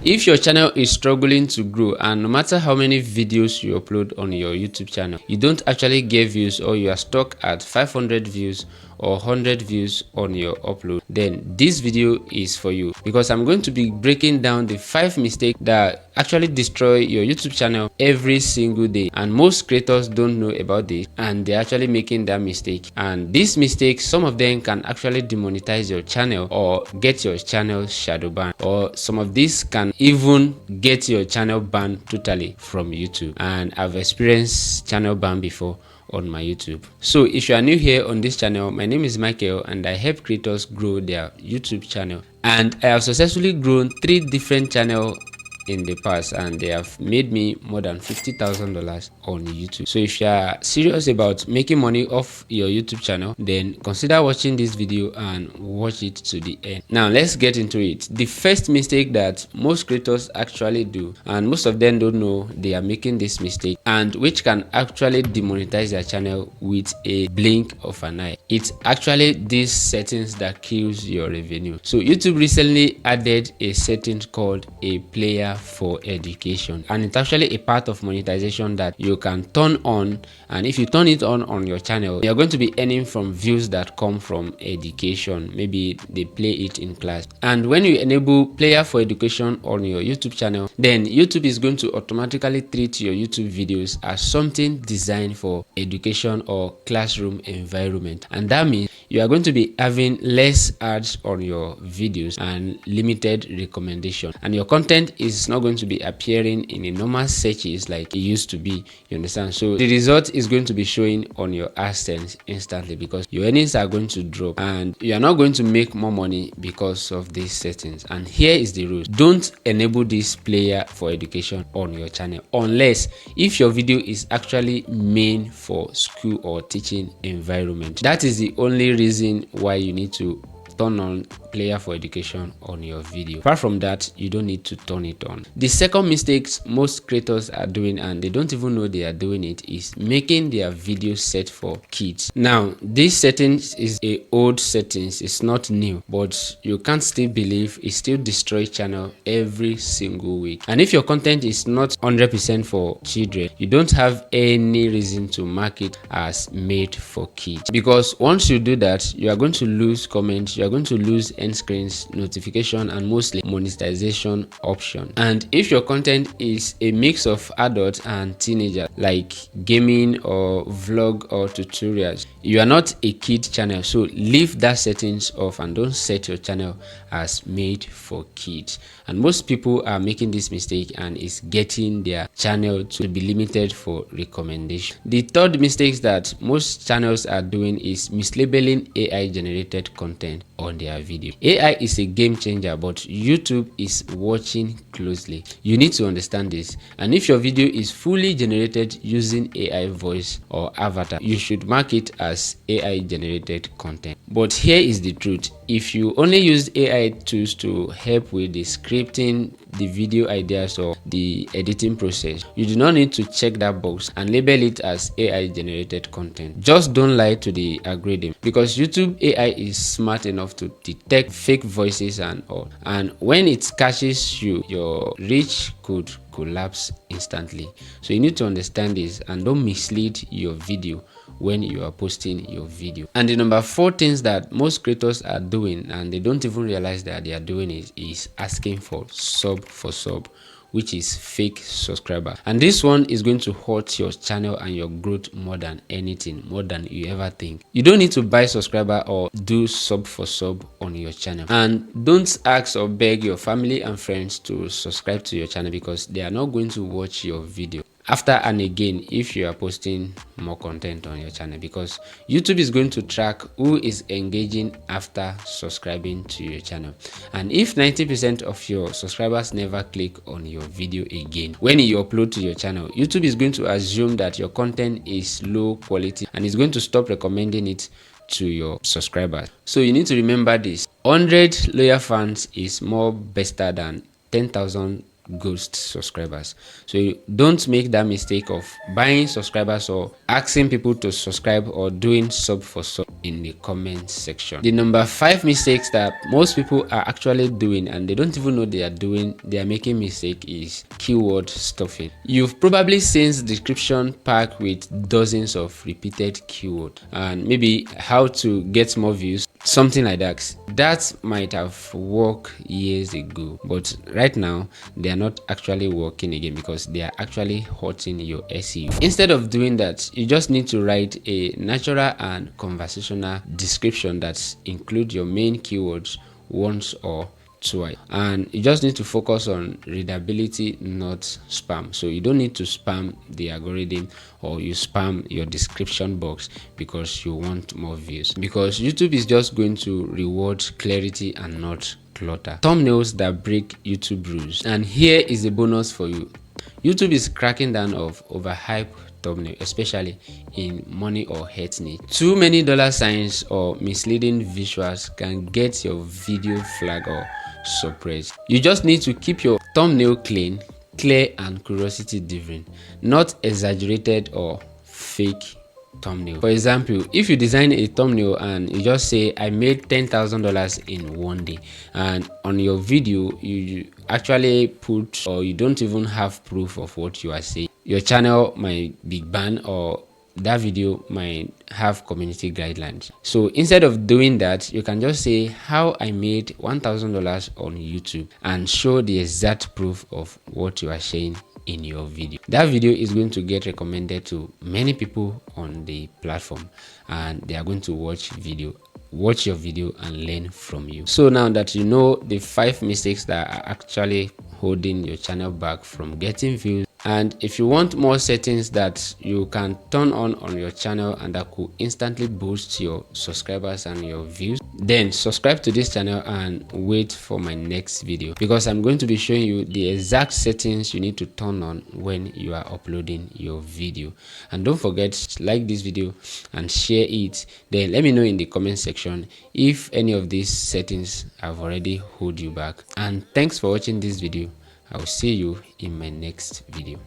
If your channel is struggling to grow, and no matter how many videos you upload on your YouTube channel, you don't actually get views, or you are stuck at 500 views or 100 views on your upload, then this video is for you, because I'm going to be breaking down the 5 mistakes that actually destroy your YouTube channel every single day, and most creators don't know about this, and they're actually making that mistake. And these mistakes, some of them can actually demonetize your channel or get your channel shadow banned, or some of these can even get your channel banned totally from YouTube. And I've experienced channel ban before on my YouTube. So if you are new here on this channel, my name is Michael, and I help creators grow their YouTube channel. And I have successfully grown 3 different channels in the past, and they have made me more than $50,000 on YouTube. So if you are serious about making money off your YouTube channel, then consider watching this video and watch it to the end. Now let's get into it. The first mistake that most creators actually do, and most of them don't know they are making this mistake, and which can actually demonetize their channel with a blink of an eye. It's actually these settings that kills your revenue. So YouTube recently added a setting called a player for education, and it's actually a part of monetization that you can turn on. And if you turn it on your channel, you're going to be earning from views that come from education. Maybe they play it in class. And when you enable player for education on your YouTube channel, then YouTube is going to automatically treat your YouTube videos as something designed for education or classroom environment. And that means you are going to be having less ads on your videos and limited recommendation, and your content is not going to be appearing in a normal searches like it used to be. You understand? So the result is going to be showing on your AdSense instantly, because your earnings are going to drop and you are not going to make more money because of these settings. And here is the rule: don't enable this player for education on your channel unless if your video is actually meant for school or teaching environment. That is the only reason why you need to turn on player for education on your video. Apart from that, you don't need to turn it on. The second mistake most creators are doing, and they don't even know they are doing it, is making their video set for kids. Now this settings is a old settings, it's not new, but you can't still believe it still destroys channel every single week. And if your content is not 100% for children, you don't have any reason to mark it as made for kids, because once you do that, you are going to lose comments, you are going to lose end screens, notification, and mostly monetization option. And if your content is a mix of adults and teenagers, like gaming or vlog or tutorials, you are not a kid channel. So leave that settings off and don't set your channel as made for kids. And most people are making this mistake, and is getting their channel to be limited for recommendation. The third mistake that most channels are doing is mislabeling AI generated content on their video. AI is a game changer, but YouTube is watching closely. You need to understand this. And if your video is fully generated using AI voice or avatar, you should mark it as AI generated content. But here is the truth: if you only use AI tools to help with the scripting, the video ideas, or the editing process, you do not need to check that box and label it as AI generated content. Just don't lie to the algorithm, because YouTube AI is smart enough to detect fake voices and all, and when it catches you, your reach could collapse instantly. So you need to understand this, and don't mislead your video when you are posting your video. And the number 4 things that most creators are doing, and they don't even realize that they are doing it, is asking for sub for sub, which is fake subscriber. And this one is going to hurt your channel and your growth more than anything, more than you ever think. You don't need to buy subscriber or do sub for sub on your channel. And don't ask or beg your family and friends to subscribe to your channel, because they are not going to watch your video after and again if you are posting more content on your channel, because YouTube is going to track who is engaging after subscribing to your channel. And if 90% of your subscribers never click on your video again when you upload to your channel, YouTube is going to assume that your content is low quality and is going to stop recommending it to your subscribers. So you need to remember this: 100 loyal fans is more better than 10,000 ghost subscribers. So you don't make that mistake of buying subscribers or asking people to subscribe or doing sub for sub in the comment section. The number 5 mistakes that most people are actually doing and they don't even know they are making mistake is keyword stuffing. You've probably seen description packed with dozens of repeated keywords and maybe how to get more views, something like that. That might have worked years ago, but right now they are not actually working again because they are actually hurting your SEO. Instead of doing that, you just need to write a natural and conversational description that includes your main keywords once or twice, and you just need to focus on readability, not spam. So you don't need to spam the algorithm or you spam your description box because you want more views, because YouTube is just going to reward clarity and not clutter. Thumbnails that break YouTube rules. And here is a bonus for you. YouTube is cracking down of overhyped thumbnail, especially in money or hate niche. Too many dollar signs or misleading visuals can get your video flagged or suppressed. You just need to keep your thumbnail clean, clear and curiosity driven, not exaggerated or fake thumbnail. For example, if you design a thumbnail and you just say I made $10,000 in one day, and on your video you actually put, or you don't even have proof of what you are saying, your channel might be banned or that video might have community guidelines. So instead of doing that, you can just say how I made $1,000 on YouTube and show the exact proof of what you are saying in your video. That video is going to get recommended to many people on the platform and they are going to watch your video and learn from you. So now that you know the 5 mistakes that are actually holding your channel back from getting views, and if you want more settings that you can turn on your channel and that could instantly boost your subscribers and your views, then subscribe to this channel and wait for my next video, because I'm going to be showing you the exact settings you need to turn on when you are uploading your video. And don't forget to like this video and share it. Then let me know in the comment section if any of these settings have already held you back. And thanks for watching this video. I will see you in my next video.